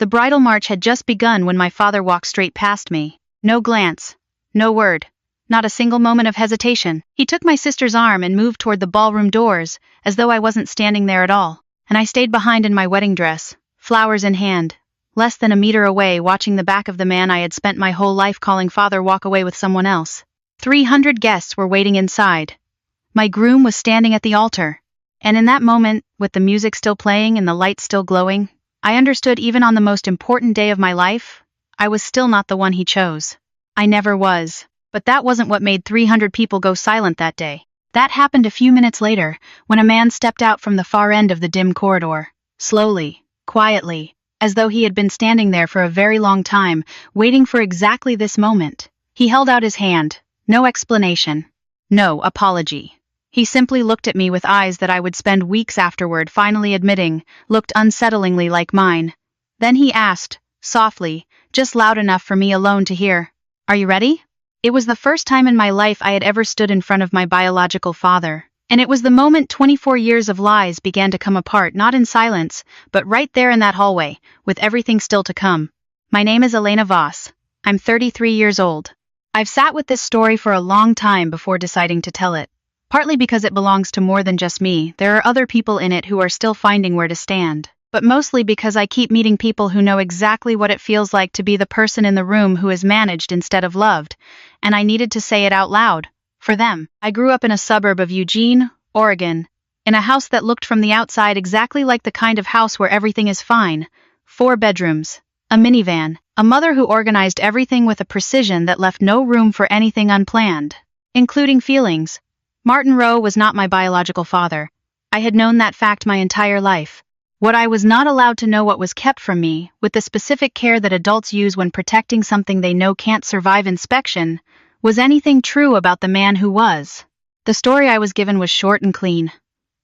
The bridal march had just begun when my father walked straight past me. No glance. No word. Not a single moment of hesitation. He took my sister's arm and moved toward the ballroom doors, as though I wasn't standing there at all. And I stayed behind in my wedding dress, flowers in hand, less than a meter away, watching the back of the man I had spent my whole life calling father walk away with someone else. 300 guests were waiting inside. My groom was standing at the altar. And in that moment, with the music still playing and the lights still glowing, I understood even on the most important day of my life, I was still not the one he chose. I never was. But that wasn't what made 300 people go silent that day. That happened a few minutes later, when a man stepped out from the far end of the dim corridor. Slowly, quietly, as though he had been standing there for a very long time, waiting for exactly this moment. He held out his hand. No explanation. No apology. He simply looked at me with eyes that I would spend weeks afterward finally admitting looked unsettlingly like mine. Then he asked, softly, just loud enough for me alone to hear, "Are you ready?" It was the first time in my life I had ever stood in front of my biological father, and it was the moment 24 years of lies began to come apart, not in silence, but right there in that hallway, with everything still to come. My name is Elena Voss. I'm 33 years old. I've sat with this story for a long time before deciding to tell it. Partly because it belongs to more than just me, there are other people in it who are still finding where to stand. But mostly because I keep meeting people who know exactly what it feels like to be the person in the room who is managed instead of loved, and I needed to say it out loud. For them. I grew up in a suburb of Eugene, Oregon, in a house that looked from the outside exactly like the kind of house where everything is fine. 4 bedrooms, a minivan, a mother who organized everything with a precision that left no room for anything unplanned, including feelings. Martin Rowe was not my biological father. I had known that fact my entire life. What I was not allowed to know what was kept from me, with the specific care that adults use when protecting something they know can't survive inspection, was anything true about the man who was. The story I was given was short and clean.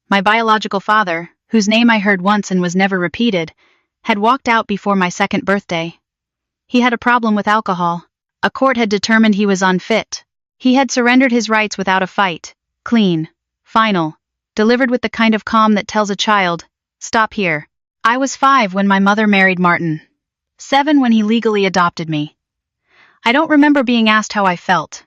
My biological father, whose name I heard once and was never repeated, had walked out before my 2nd birthday. He had a problem with alcohol. A court had determined he was unfit. He had surrendered his rights without a fight. Clean. Final. Delivered with the kind of calm that tells a child, "Stop here." I was 5 when my mother married Martin. 7 when he legally adopted me. I don't remember being asked how I felt.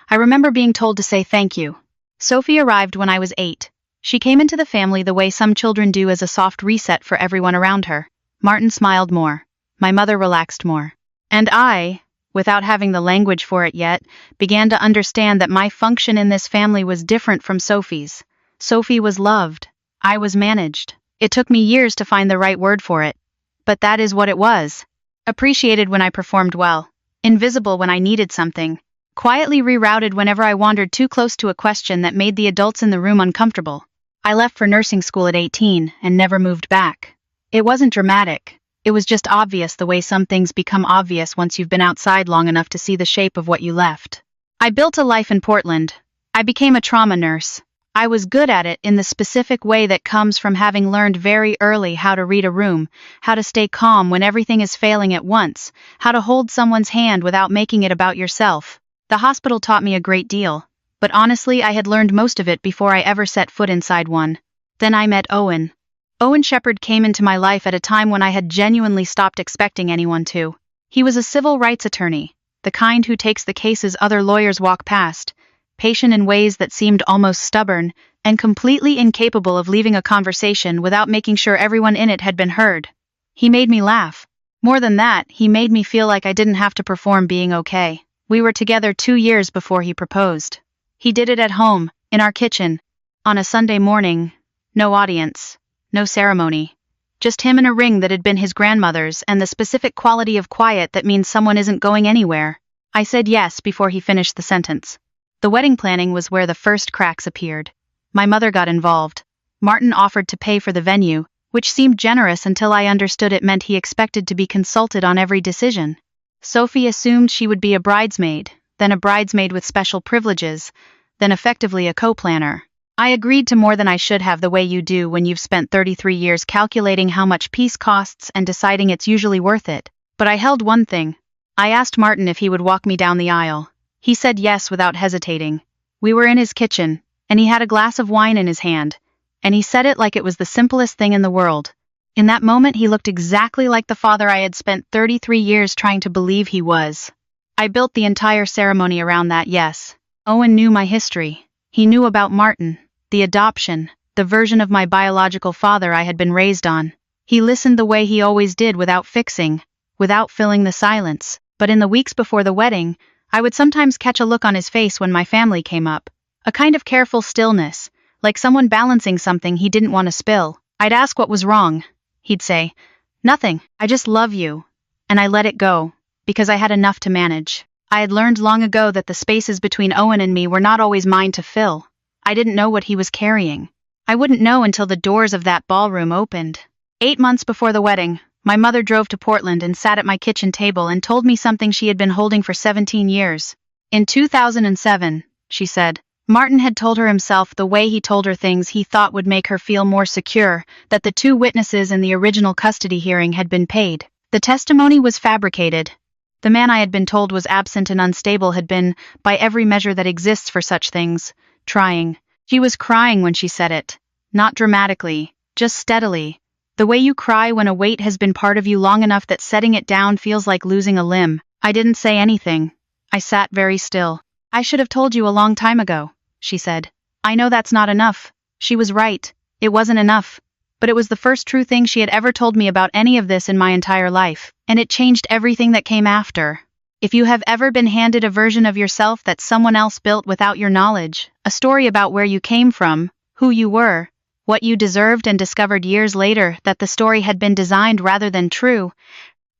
I remember being told to say thank you. Sophie arrived when I was 8. She came into the family the way some children do, as a soft reset for everyone around her. Martin smiled more. My mother relaxed more. And I, without having the language for it yet, began to understand that my function in this family was different from Sophie's. Sophie was loved. I was managed. It took me years to find the right word for it. But that is what it was. Appreciated when I performed well. Invisible when I needed something. Quietly rerouted whenever I wandered too close to a question that made the adults in the room uncomfortable. I left for nursing school at 18 and never moved back. It wasn't dramatic. It was just obvious, the way some things become obvious once you've been outside long enough to see the shape of what you left. I built a life in Portland. I became a trauma nurse. I was good at it in the specific way that comes from having learned very early how to read a room, how to stay calm when everything is failing at once, how to hold someone's hand without making it about yourself. The hospital taught me a great deal, but honestly I had learned most of it before I ever set foot inside one. Then I met Owen. Owen Shepherd came into my life at a time when I had genuinely stopped expecting anyone to. He was a civil rights attorney, the kind who takes the cases other lawyers walk past, patient in ways that seemed almost stubborn, and completely incapable of leaving a conversation without making sure everyone in it had been heard. He made me laugh. More than that, he made me feel like I didn't have to perform being okay. We were together 2 years before he proposed. He did it at home, in our kitchen, on a Sunday morning. No audience, no ceremony. Just him and a ring that had been his grandmother's, and the specific quality of quiet that means someone isn't going anywhere. I said yes before he finished the sentence. The wedding planning was where the first cracks appeared. My mother got involved. Martin offered to pay for the venue, which seemed generous until I understood it meant he expected to be consulted on every decision. Sophie assumed she would be a bridesmaid, then a bridesmaid with special privileges, then effectively a co-planner. I agreed to more than I should have, the way you do when you've spent 33 years calculating how much peace costs and deciding it's usually worth it. But I held one thing. I asked Martin if he would walk me down the aisle. He said yes without hesitating. We were in his kitchen, and he had a glass of wine in his hand, and he said it like it was the simplest thing in the world. In that moment, he looked exactly like the father I had spent 33 years trying to believe he was. I built the entire ceremony around that, yes. Owen knew my history. He knew about Martin, the adoption, the version of my biological father I had been raised on. He listened the way he always did, without fixing, without filling the silence. But in the weeks before the wedding, I would sometimes catch a look on his face when my family came up. A kind of careful stillness, like someone balancing something he didn't want to spill. I'd ask what was wrong. He'd say, "Nothing, I just love you." And I let it go, because I had enough to manage. I had learned long ago that the spaces between Owen and me were not always mine to fill. I didn't know what he was carrying. I wouldn't know until the doors of that ballroom opened. 8 months before the wedding, my mother drove to Portland and sat at my kitchen table and told me something she had been holding for 17 years. In 2007, she said, Martin had told her himself the way he told her things he thought would make her feel more secure, that the 2 witnesses in the original custody hearing had been paid. The testimony was fabricated. The man I had been told was absent and unstable had been, by every measure that exists for such things, trying. She was crying when she said it. Not dramatically, just steadily. The way you cry when a weight has been part of you long enough that setting it down feels like losing a limb. I didn't say anything. I sat very still. "I should have told you a long time ago," she said. "I know that's not enough." She was right. It wasn't enough. But it was the first true thing she had ever told me about any of this in my entire life, and it changed everything that came after. If you have ever been handed a version of yourself that someone else built without your knowledge, a story about where you came from, who you were, what you deserved, and discovered years later that the story had been designed rather than true,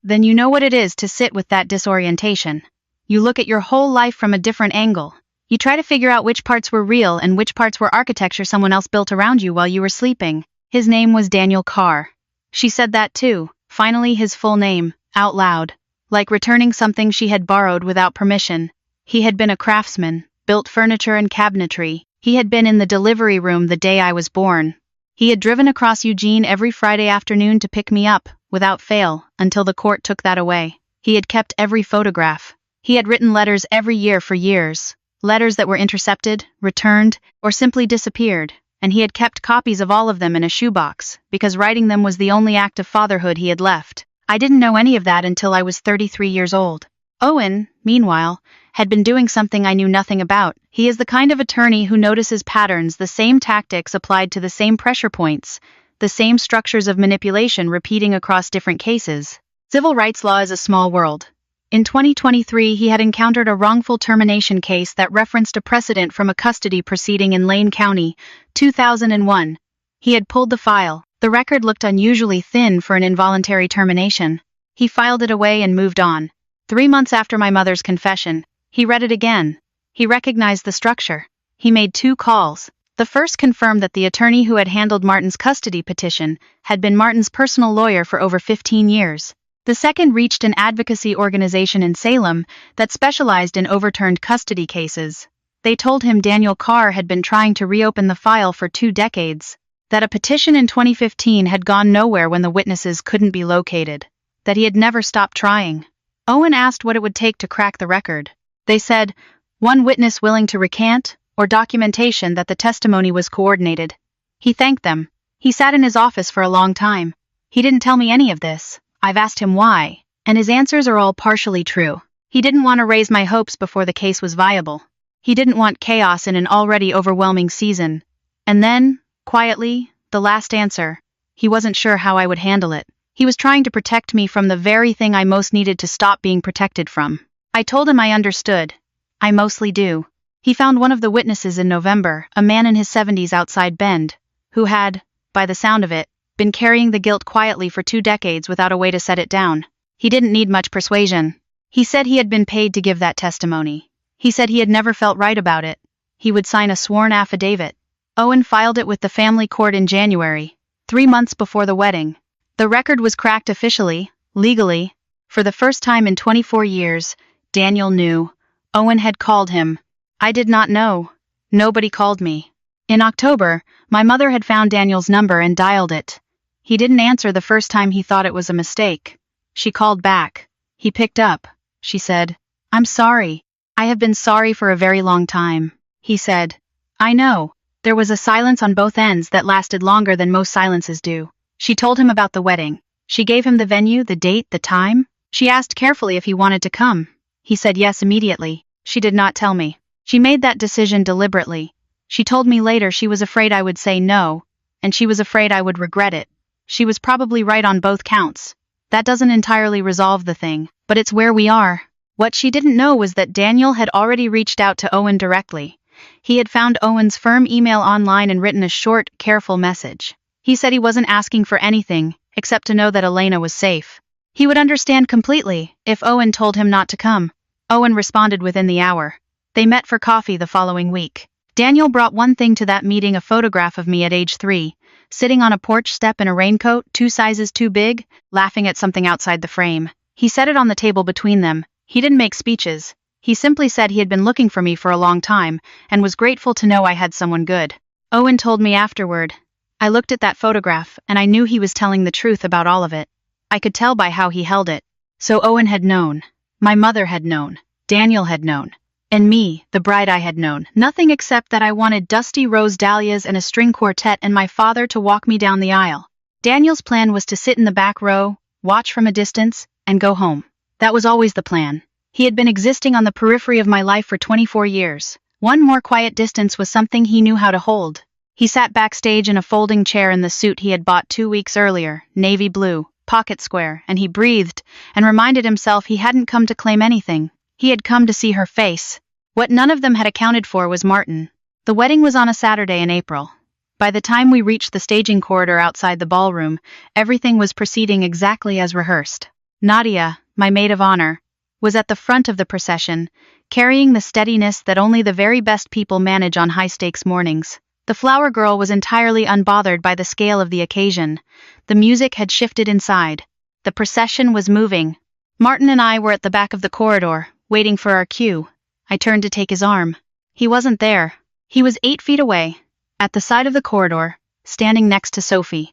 then you know what it is to sit with that disorientation. You look at your whole life from a different angle. You try to figure out which parts were real and which parts were architecture someone else built around you while you were sleeping. His name was Daniel Carr. She said that too, finally his full name, out loud, like returning something she had borrowed without permission. He had been a craftsman, built furniture and cabinetry. He had been in the delivery room the day I was born. He had driven across Eugene every Friday afternoon to pick me up, without fail, until the court took that away. He had kept every photograph. He had written letters every year for years. Letters that were intercepted, returned, or simply disappeared, and he had kept copies of all of them in a shoebox, because writing them was the only act of fatherhood he had left. I didn't know any of that until I was 33 years old. Owen, meanwhile, had been doing something I knew nothing about. He is the kind of attorney who notices patterns, the same tactics applied to the same pressure points, the same structures of manipulation repeating across different cases. Civil rights law is a small world. In 2023, he had encountered a wrongful termination case that referenced a precedent from a custody proceeding in Lane County, 2001. He had pulled the file. The record looked unusually thin for an involuntary termination. He filed it away and moved on. 3 months after my mother's confession, he read it again. He recognized the structure. He made 2 calls. The first confirmed that the attorney who had handled Martin's custody petition had been Martin's personal lawyer for over 15 years. The second reached an advocacy organization in Salem that specialized in overturned custody cases. They told him Daniel Carr had been trying to reopen the file for 2 decades, that a petition in 2015 had gone nowhere when the witnesses couldn't be located, that he had never stopped trying. Owen asked what it would take to crack the record. They said, 1 witness willing to recant, or documentation that the testimony was coordinated. He thanked them. He sat in his office for a long time. He didn't tell me any of this. I've asked him why, and his answers are all partially true. He didn't want to raise my hopes before the case was viable. He didn't want chaos in an already overwhelming season. And then, quietly, the last answer. He wasn't sure how I would handle it. He was trying to protect me from the very thing I most needed to stop being protected from. I told him I understood. I mostly do. He found one of the witnesses in November, a man in his 70s outside Bend, who had, by the sound of it, been carrying the guilt quietly for 2 decades without a way to set it down. He didn't need much persuasion. He said he had been paid to give that testimony. He said he had never felt right about it. He would sign a sworn affidavit. Owen filed it with the family court in January, 3 months before the wedding. The record was cracked officially, legally. For the first time in 24 years, Daniel knew. Owen had called him. I did not know. Nobody called me. In October, my mother had found Daniel's number and dialed it. He didn't answer the first time. He thought it was a mistake. She called back. He picked up. She said, "I'm sorry. I have been sorry for a very long time." He said, "I know." There was a silence on both ends that lasted longer than most silences do. She told him about the wedding. She gave him the venue, the date, the time. She asked carefully if he wanted to come. He said yes immediately. She did not tell me. She made that decision deliberately. She told me later she was afraid I would say no, and she was afraid I would regret it. She was probably right on both counts. That doesn't entirely resolve the thing, but it's where we are. What she didn't know was that Daniel had already reached out to Owen directly. He had found Owen's firm email online and written a short, careful message. He said he wasn't asking for anything, except to know that Elena was safe. He would understand completely if Owen told him not to come. Owen responded within the hour. They met for coffee the following week. Daniel brought one thing to that meeting: a photograph of me at age 3, sitting on a porch step in a raincoat 2 sizes too big, laughing at something outside the frame. He set it on the table between them. He didn't make speeches. He simply said he had been looking for me for a long time, and was grateful to know I had someone good. Owen told me afterward. I looked at that photograph, and I knew he was telling the truth about all of it. I could tell by how he held it. So Owen had known. My mother had known. Daniel had known. And me, the bride, I had known nothing except that I wanted dusty rose dahlias and a string quartet and my father to walk me down the aisle. Daniel's plan was to sit in the back row, watch from a distance, and go home. That was always the plan. He had been existing on the periphery of my life for 24 years. One more quiet distance was something he knew how to hold. He sat backstage in a folding chair in the suit he had bought 2 weeks earlier, navy blue, pocket square, and he breathed and reminded himself he hadn't come to claim anything. He had come to see her face. What none of them had accounted for was Martin. The wedding was on a Saturday in April. By the time we reached the staging corridor outside the ballroom, everything was proceeding exactly as rehearsed. Nadia, my maid of honor, was at the front of the procession, carrying the steadiness that only the very best people manage on high-stakes mornings. The flower girl was entirely unbothered by the scale of the occasion. The music had shifted inside. The procession was moving. Martin and I were at the back of the corridor, waiting for our cue. I turned to take his arm. He wasn't there. He was 8 feet away, at the side of the corridor, standing next to Sophie.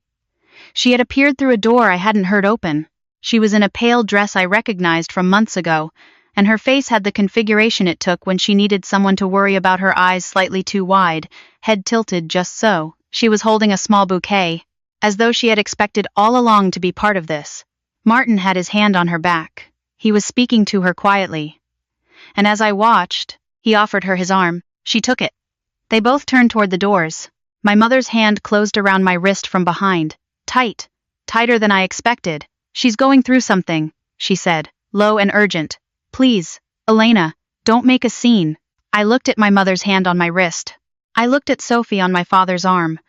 She had appeared through a door I hadn't heard open. She was in a pale dress I recognized from months ago, and her face had the configuration it took when she needed someone to worry about her eyes slightly too wide, head tilted just so. She was holding a small bouquet, as though she had expected all along to be part of this. Martin had his hand on her back. He was speaking to her quietly. And as I watched, he offered her his arm. She took it. They both turned toward the doors. My mother's hand closed around my wrist from behind. Tight. Tighter than I expected. She's going through something, she said, low and urgent. Please, Elena, don't make a scene. I looked at my mother's hand on my wrist. I looked at Sophie on my father's arm.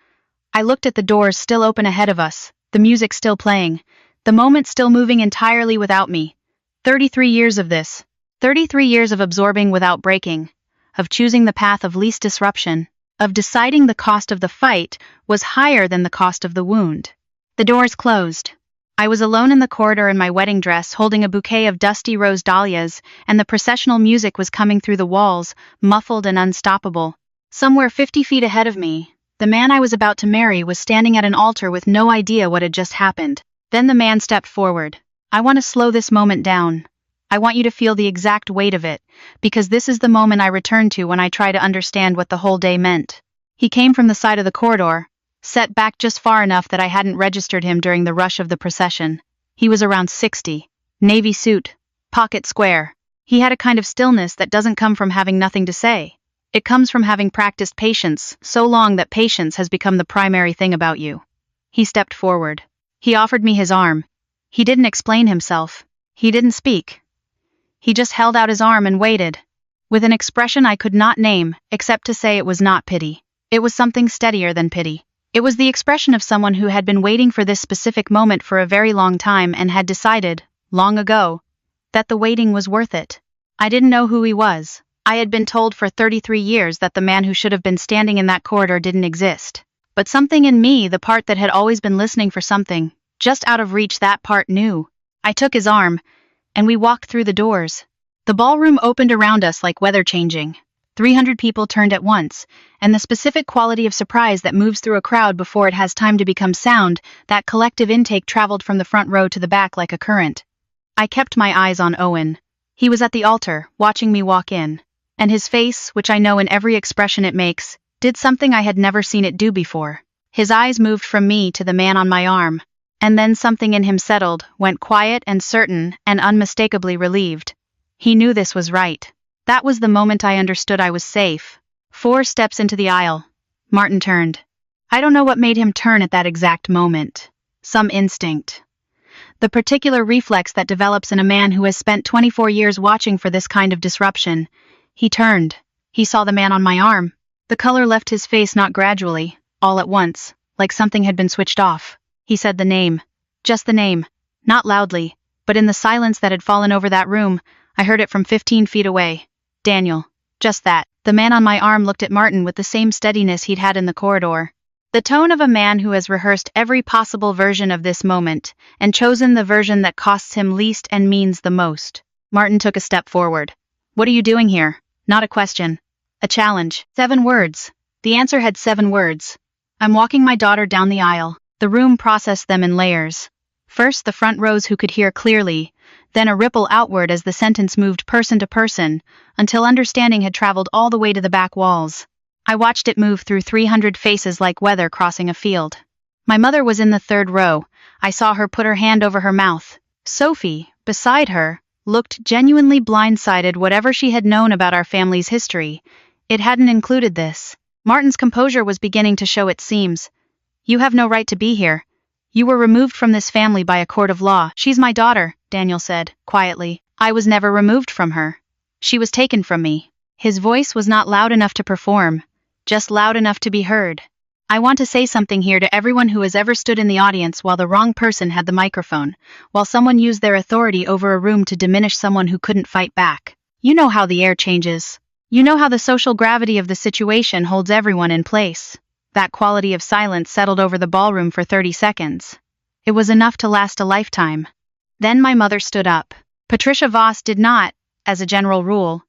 I looked at the doors still open ahead of us, the music still playing, the moment still moving entirely without me. 33 years of this. 33 years of absorbing without breaking, of choosing the path of least disruption, of deciding the cost of the fight was higher than the cost of the wound. The doors closed. I was alone in the corridor in my wedding dress, holding a bouquet of dusty rose dahlias, and the processional music was coming through the walls, muffled and unstoppable. Somewhere 50 feet ahead of me, the man I was about to marry was standing at an altar with no idea what had just happened. Then the man stepped forward. I want to slow this moment down. I want you to feel the exact weight of it, because this is the moment I return to when I try to understand what the whole day meant. He came from the side of the corridor, set back just far enough that I hadn't registered him during the rush of the procession. He was around 60, navy suit, pocket square. He had a kind of stillness that doesn't come from having nothing to say. It comes from having practiced patience so long that patience has become the primary thing about you. He stepped forward. He offered me his arm. He didn't explain himself. He didn't speak. He just held out his arm and waited, with an expression I could not name, except to say it was not pity. It was something steadier than pity. It was the expression of someone who had been waiting for this specific moment for a very long time and had decided, long ago, that the waiting was worth it. I didn't know who he was. I had been told for 33 years that the man who should have been standing in that corridor didn't exist. But something in me, the part that had always been listening for something, just out of reach, that part knew. I took his arm, and we walked through the doors. The ballroom opened around us like weather changing. 300 people turned at once, and the specific quality of surprise that moves through a crowd before it has time to become sound, that collective intake traveled from the front row to the back like a current. I kept my eyes on Owen. He was at the altar, watching me walk in. And his face, which I know in every expression it makes, did something I had never seen it do before. His eyes moved from me to the man on my arm. And then something in him settled, went quiet and certain and unmistakably relieved. He knew this was right. That was the moment I understood I was safe. 4 steps into the aisle. Martin turned. I don't know what made him turn at that exact moment. Some instinct. The particular reflex that develops in a man who has spent 24 years watching for this kind of disruption. He turned. He saw the man on my arm. The color left his face not gradually, all at once, like something had been switched off. He said the name. Just the name. Not loudly, but in the silence that had fallen over that room, I heard it from 15 feet away. Daniel. Just that. The man on my arm looked at Martin with the same steadiness he'd had in the corridor. The tone of a man who has rehearsed every possible version of this moment, and chosen the version that costs him least and means the most. Martin took a step forward. What are you doing here? Not a question. A challenge. 7 words. The answer had 7 words. I'm walking my daughter down the aisle. The room processed them in layers. First the front rows who could hear clearly, then a ripple outward as the sentence moved person to person, until understanding had traveled all the way to the back walls. I watched it move through 300 faces like weather crossing a field. My mother was in the 3rd row. I saw her put her hand over her mouth. Sophie, beside her, looked genuinely blindsided. Whatever she had known about our family's history, it hadn't included this. Martin's composure was beginning to show its seams. You have no right to be here. You were removed from this family by a court of law. She's my daughter, Daniel said, quietly. I was never removed from her. She was taken from me. His voice was not loud enough to perform, just loud enough to be heard. I want to say something here to everyone who has ever stood in the audience while the wrong person had the microphone, while someone used their authority over a room to diminish someone who couldn't fight back. You know how the air changes. You know how the social gravity of the situation holds everyone in place. That quality of silence settled over the ballroom for 30 seconds. It was enough to last a lifetime. Then my mother stood up. Patricia Voss did not, as a general rule,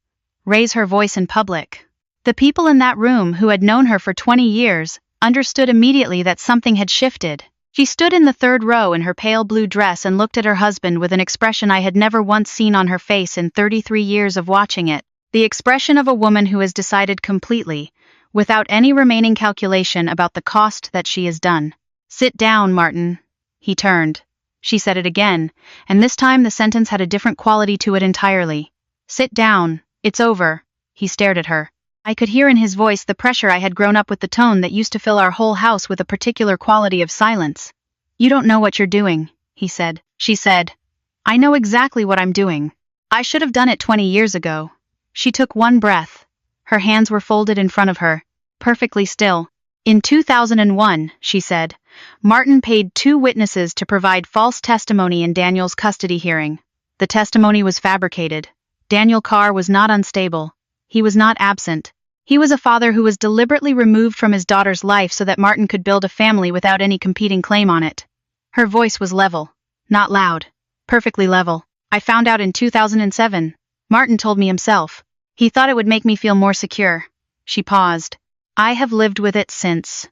raise her voice in public. The people in that room who had known her for 20 years understood immediately that something had shifted. She stood in the 3rd row in her pale blue dress and looked at her husband with an expression I had never once seen on her face in 33 years of watching it. The expression of a woman who has decided completely, without any remaining calculation about the cost that she has done. Sit down, Martin. He turned. She said it again, and this time the sentence had a different quality to it entirely. Sit down. It's over. He stared at her. I could hear in his voice the pressure I had grown up with, the tone that used to fill our whole house with a particular quality of silence. You don't know what you're doing, he said. She said, I know exactly what I'm doing. I should have done it 20 years ago. She took one breath. Her hands were folded in front of her, perfectly still. In 2001, she said, Martin paid 2 witnesses to provide false testimony in Daniel's custody hearing. The testimony was fabricated. Daniel Carr was not unstable. He was not absent. He was a father who was deliberately removed from his daughter's life so that Martin could build a family without any competing claim on it. Her voice was level, not loud, perfectly level. I found out in 2007. Martin told me himself. He thought it would make me feel more secure. She paused. I have lived with it since.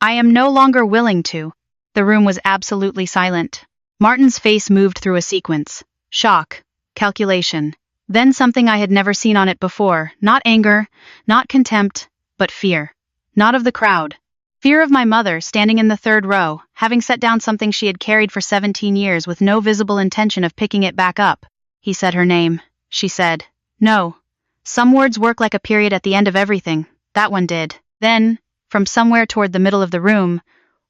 I am no longer willing to. The room was absolutely silent. Martin's face moved through a sequence. Shock. Calculation. Then something I had never seen on it before. Not anger, not contempt, but fear. Not of the crowd. Fear of my mother, standing in the 3rd row, having set down something she had carried for 17 years with no visible intention of picking it back up. He said her name. She said, no. Some words work like a period at the end of everything. That one did. Then, from somewhere toward the middle of the room,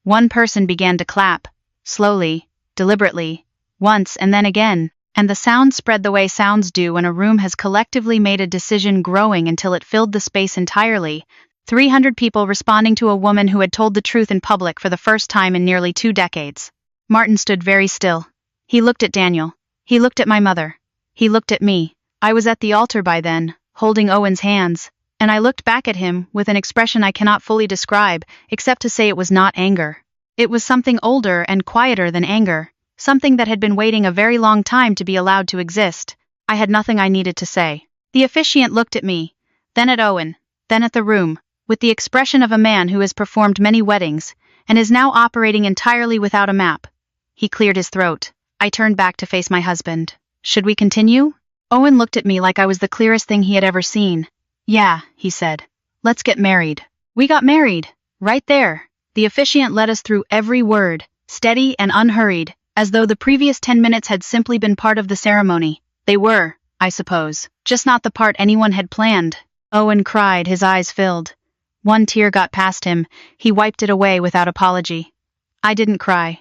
one person began to clap. Slowly, deliberately. Once and then again. And the sound spread the way sounds do when a room has collectively made a decision, growing until it filled the space entirely. 300 people responding to a woman who had told the truth in public for the first time in nearly 2 decades. Martin stood very still. He looked at Daniel. He looked at my mother. He looked at me. I was at the altar by then, holding Owen's hands, and I looked back at him with an expression I cannot fully describe, except to say it was not anger. It was something older and quieter than anger, something that had been waiting a very long time to be allowed to exist. I had nothing I needed to say. The officiant looked at me, then at Owen, then at the room, with the expression of a man who has performed many weddings, and is now operating entirely without a map. He cleared his throat. I turned back to face my husband. Should we continue? Owen looked at me like I was the clearest thing he had ever seen. Yeah, he said. Let's get married. We got married. Right there. The officiant led us through every word, steady and unhurried, as though the previous 10 minutes had simply been part of the ceremony. They were, I suppose, just not the part anyone had planned. Owen cried, his eyes filled. One tear got past him, he wiped it away without apology. I didn't cry.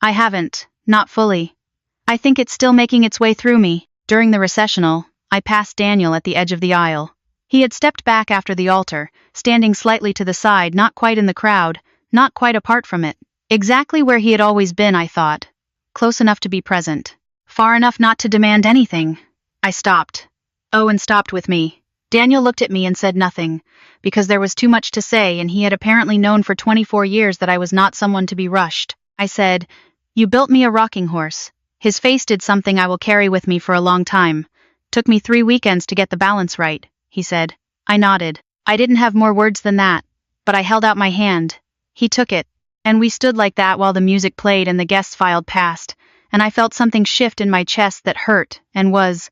I haven't, not fully. I think it's still making its way through me. During the recessional, I passed Daniel at the edge of the aisle. He had stepped back after the altar, standing slightly to the side, not quite in the crowd, not quite apart from it. Exactly where he had always been, I thought. Close enough to be present. Far enough not to demand anything. I stopped. Owen stopped with me. Daniel looked at me and said nothing, because there was too much to say and he had apparently known for 24 years that I was not someone to be rushed. I said, "You built me a rocking horse." His face did something I will carry with me for a long time. "Took me 3 weekends to get the balance right," he said. I nodded. I didn't have more words than that, but I held out my hand. He took it, and we stood like that while the music played and the guests filed past, and I felt something shift in my chest that hurt and was,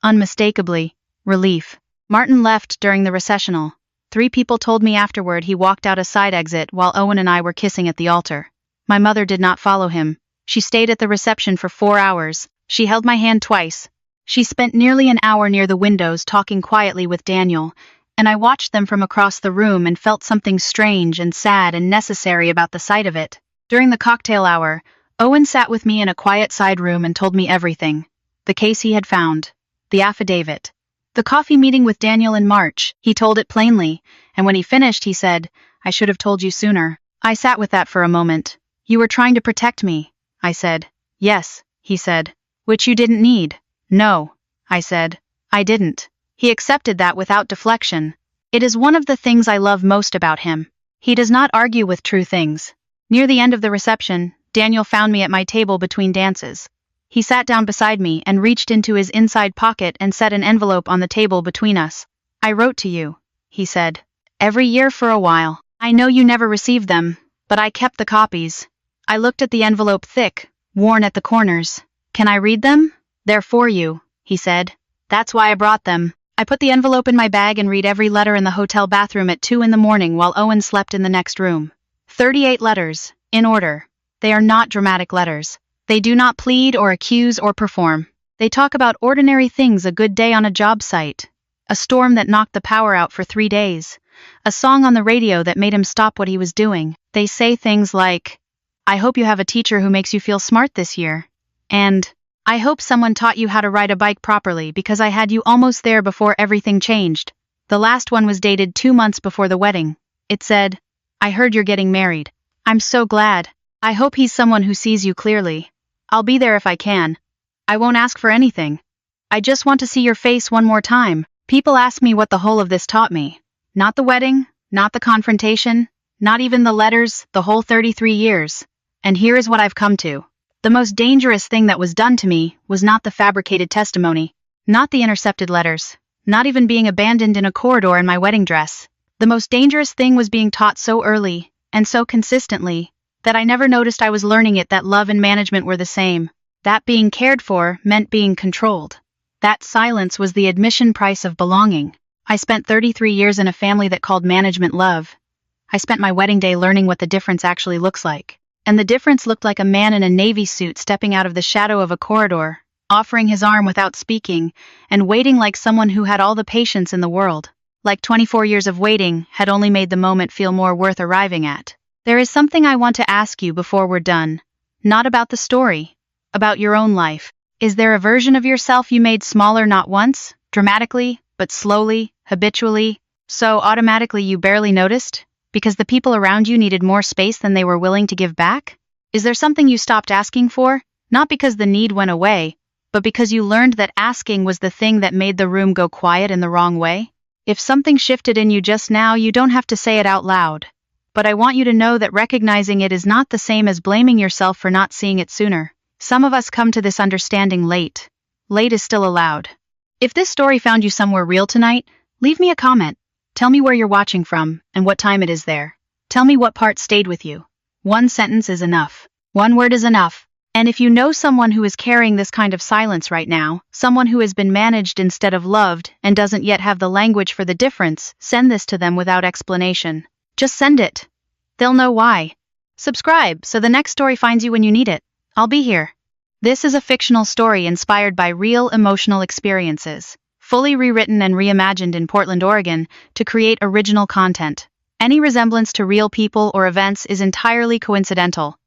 unmistakably, relief. Martin left during the recessional. 3 people told me afterward he walked out a side exit while Owen and I were kissing at the altar. My mother did not follow him. She stayed at the reception for 4 hours. She held my hand twice. She spent nearly an hour near the windows talking quietly with Daniel, and I watched them from across the room and felt something strange and sad and necessary about the sight of it. During the cocktail hour, Owen sat with me in a quiet side room and told me everything. The case he had found. The affidavit. The coffee meeting with Daniel in March. He told it plainly, and when he finished he said, "I should have told you sooner." I sat with that for a moment. "You were trying to protect me," I said. "Yes," he said. "Which you didn't need." "No," I said. "I didn't." He accepted that without deflection. It is one of the things I love most about him. He does not argue with true things. Near the end of the reception, Daniel found me at my table between dances. He sat down beside me and reached into his inside pocket and set an envelope on the table between us. "I wrote to you," he said. "Every year for a while. I know you never received them, but I kept the copies." I looked at the envelope, thick, worn at the corners. "Can I read them?" "They're for you," he said. "That's why I brought them." I put the envelope in my bag and read every letter in the hotel bathroom at 2 in the morning while Owen slept in the next room. 38 letters, in order. They are not dramatic letters. They do not plead or accuse or perform. They talk about ordinary things: a good day on a job site, a storm that knocked the power out for 3 days, a song on the radio that made him stop what he was doing. They say things like, "I hope you have a teacher who makes you feel smart this year," and "I hope someone taught you how to ride a bike properly because I had you almost there before everything changed." The last one was dated 2 months before the wedding. It said, "I heard you're getting married. I'm so glad. I hope he's someone who sees you clearly. I'll be there if I can. I won't ask for anything. I just want to see your face one more time." People ask me what the whole of this taught me. Not the wedding, not the confrontation, not even the letters, the whole 33 years. And here is what I've come to. The most dangerous thing that was done to me was not the fabricated testimony, not the intercepted letters, not even being abandoned in a corridor in my wedding dress. The most dangerous thing was being taught so early, and so consistently, that I never noticed I was learning it, that love and management were the same. That being cared for meant being controlled. That silence was the admission price of belonging. I spent 33 years in a family that called management love. I spent my wedding day learning what the difference actually looks like. And the difference looked like a man in a navy suit stepping out of the shadow of a corridor, offering his arm without speaking, and waiting like someone who had all the patience in the world. Like 24 years of waiting had only made the moment feel more worth arriving at. There is something I want to ask you before we're done. Not about the story. About your own life. Is there a version of yourself you made smaller, not once, dramatically, but slowly, habitually, so automatically you barely noticed? Because the people around you needed more space than they were willing to give back? Is there something you stopped asking for, not because the need went away, but because you learned that asking was the thing that made the room go quiet in the wrong way? If something shifted in you just now, you don't have to say it out loud. But I want you to know that recognizing it is not the same as blaming yourself for not seeing it sooner. Some of us come to this understanding late. Late is still allowed. If this story found you somewhere real tonight, leave me a comment. Tell me where you're watching from, and what time it is there. Tell me what part stayed with you. 1 sentence is enough. 1 word is enough. And if you know someone who is carrying this kind of silence right now, someone who has been managed instead of loved and doesn't yet have the language for the difference, send this to them without explanation. Just send it. They'll know why. Subscribe so the next story finds you when you need it. I'll be here. This is a fictional story inspired by real emotional experiences, fully rewritten and reimagined in Portland, Oregon, to create original content. Any resemblance to real people or events is entirely coincidental.